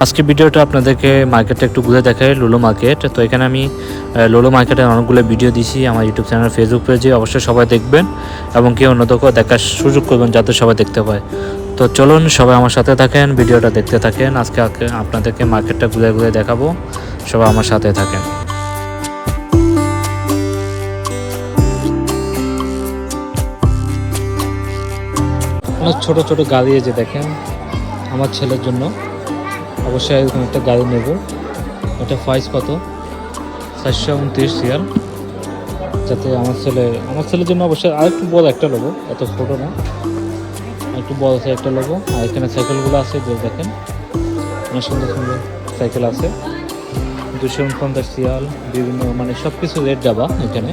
আজকে ভিডিওটা আপনাদেরকে মার্কেটটা একটু ঘুরে দেখাই, লুলু মার্কেট। তো এখানে আমি লুলু মার্কেটের অনেকগুলো ভিডিও দিছি আমার ইউটিউব চ্যানেল, ফেসবুক পেজে। অবশ্যই সবাই দেখবেন এবং কেউ অন্যদেরকেও দেখার সুযোগ করবেন যাতে সবাই দেখতে পায়। তো চলুন সবাই আমার সাথে থাকেন, ভিডিওটা দেখতে থাকেন। আজকে আপনাদেরকে মার্কেটটা ঘুরে ঘুরে দেখাবো, সবাই আমার সাথে থাকেন। অনেক ছোট ছোট গাড়ি যে দেখেন, আমার ছেলের জন্য অবশ্যই এরকম একটা গাড়ি নেব। এটা প্রাইস কত? 429 রিয়াল। যাতে আমার ছেলের জন্য অবশ্যই আর একটু বড় একটা নেবো, এত ছোটো না, একটু বড় একটা নেবো। আর এখানে সাইকেলগুলো আছে যে দেখেন, অনেক সুন্দর সুন্দর সাইকেল আছে। 249 রিয়াল, বিভিন্ন মানে সব কিছু রেট যাবা এখানে।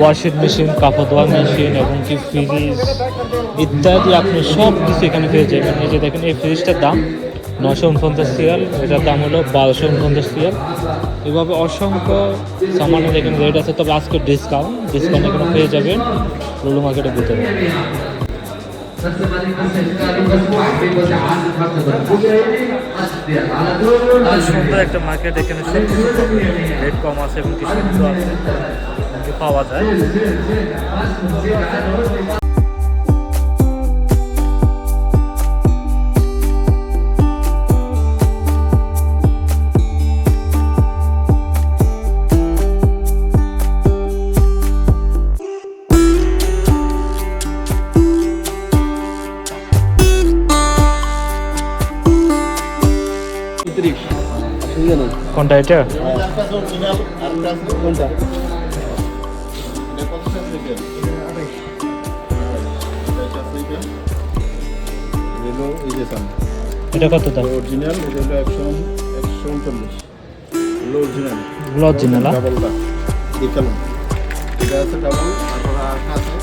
ওয়াশিং মেশিন, কাপড় ধোয়ার মেশিন এবং কি ফ্রিজ ইত্যাদি আপনি সব কিছু এখানে পেয়ে যাবেন। এই যে দেখেন, এই ফ্রিজটার দাম 949 রিয়াল, এটার দাম হলো 1249 রিয়াল। এভাবে অসংখ্য সামানের এখানে রেট আছে। তবে আজকে ডিসকাউন্ট এখানে পেয়ে যাবেন লুলু মার্কেটের ভিতরে। সুন্দর একটা মার্কেট, এখানে সব কিছু রেট কম আছে এবং কি সুন্দর আছে পাওয়া যায়। কোনটা এটা? এটা কত দাম? অরিজিনাল এটা হলো 139 অরিজিনাল ডাবলটা দেখালাম। এটা আছে ডাবল, তারপর আরেকটা আছে,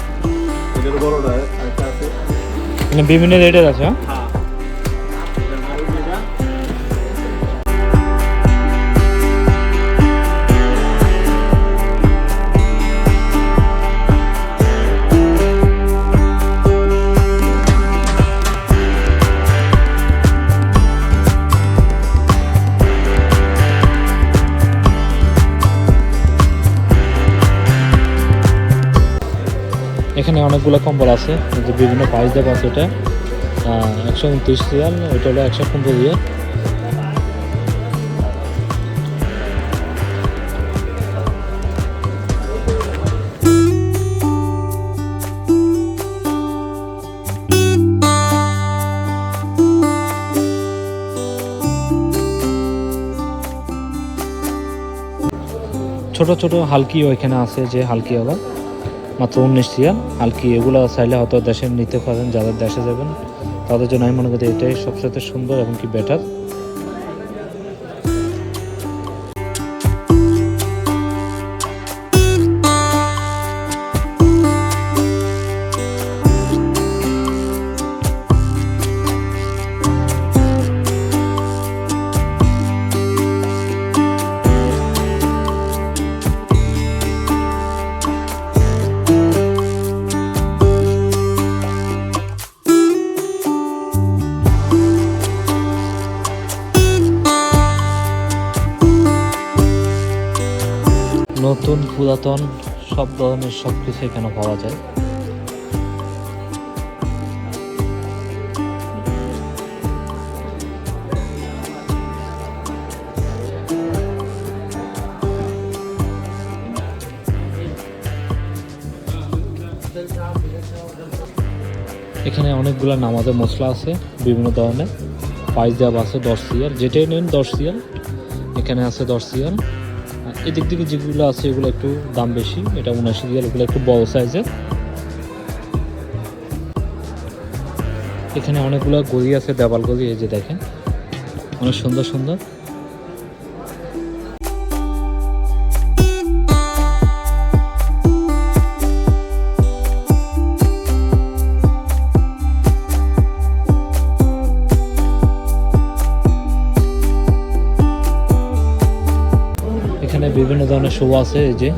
এটার বড়টা আরেকটা আছে। মানে বিভিন্ন রেটের আছে। এখানে অনেকগুলো কম্বল আছে, যে বিভিন্ন প্রাইস দেওয়া আছে। এটা 129 রিয়াল, এটা হলো 115 রিয়াল। ছোট ছোট হালকিও এখানে আছে, যে হালকি আবার মাত্র 19 রিয়াল হালকি। এগুলো চাইলে হয়তো দেশে নিতে পারেন, যারা দেশে যাবেন তাদের জন্য আমি মনে করি এটাই সবচেয়ে সুন্দর এবং কি বেটার। নতুন পুরাতন সব ধরনের সব কিছু এখানে পাওয়া যায়। এখানে অনেকগুলো নামাজের মশলা আছে বিভিন্ন ধরনের, প্রাইস দেওয়া আছে 10 রিয়াল, যেটাই নেন 10 রিয়াল। এখানে আছে 10 রিয়াল। এদিক থেকে যেগুলো আছে এগুলো একটু দাম বেশি, এটা 79 রিয়াল, এগুলো একটু বড় সাইজের। এখানে অনেকগুলো গড়ি আছে, দেওয়াল গড়ি, এই যে দেখেন অনেক সুন্দর সুন্দর। এখানে বিভিন্ন ধরনের শো আছে, এই যে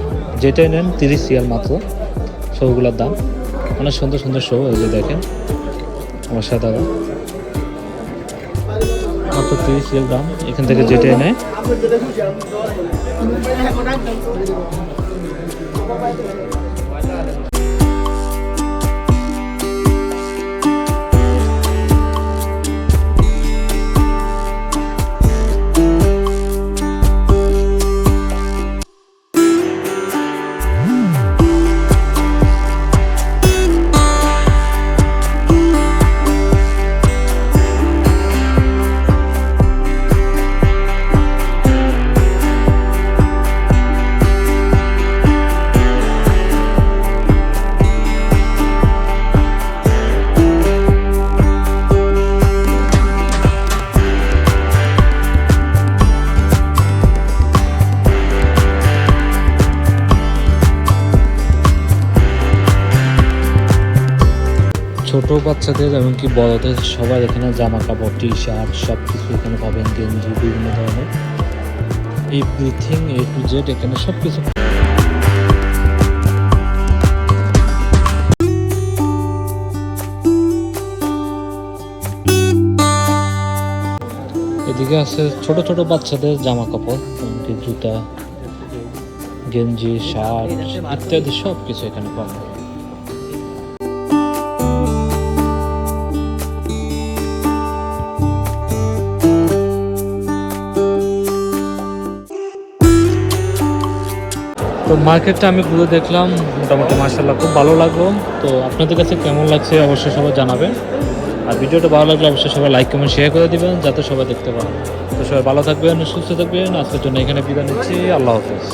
যেটাই নেন 30 রিয়াল মাত্র শোগুলোর দাম। অনেক সুন্দর সুন্দর শো, এই যে দেখেন আমার সাথে দাদা, মাত্র 30 রিয়াল দাম, এখান থেকে যেটাই নেয়। ছোট বাচ্চাদের এমনকি বড়দের সবার এখানে জামা কাপড়, টি শার্ট সব কিছু এখানে পাবেন, গেঞ্জি বিভিন্ন ধরনের এভরিথিং A to Z এখানে সব কিছু। এদিকে আছে ছোট ছোট বাচ্চাদের জামা কাপড়, এমনকি জুতা, গেঞ্জি, শার্ট ইত্যাদি সব কিছু এখানে পাবেন। তো মার্কেটটা আমি ঘুরে দেখলাম, মোটামুটি মাশাআল্লাহ খুব ভালো লাগলো। তো আপনাদের কাছে কেমন লাগছে অবশ্যই সবাই জানাবেন, আর ভিডিওটা ভালো লাগলে অবশ্যই সবাই লাইক কমেন্ট শেয়ার করে দিবেন যাতে সবাই দেখতে পারেন। তো সবাই ভালো থাকবেন, সুস্থ থাকবেন। আজকের জন্য এখানে বিদায় নিচ্ছি, আল্লাহ হাফেজ।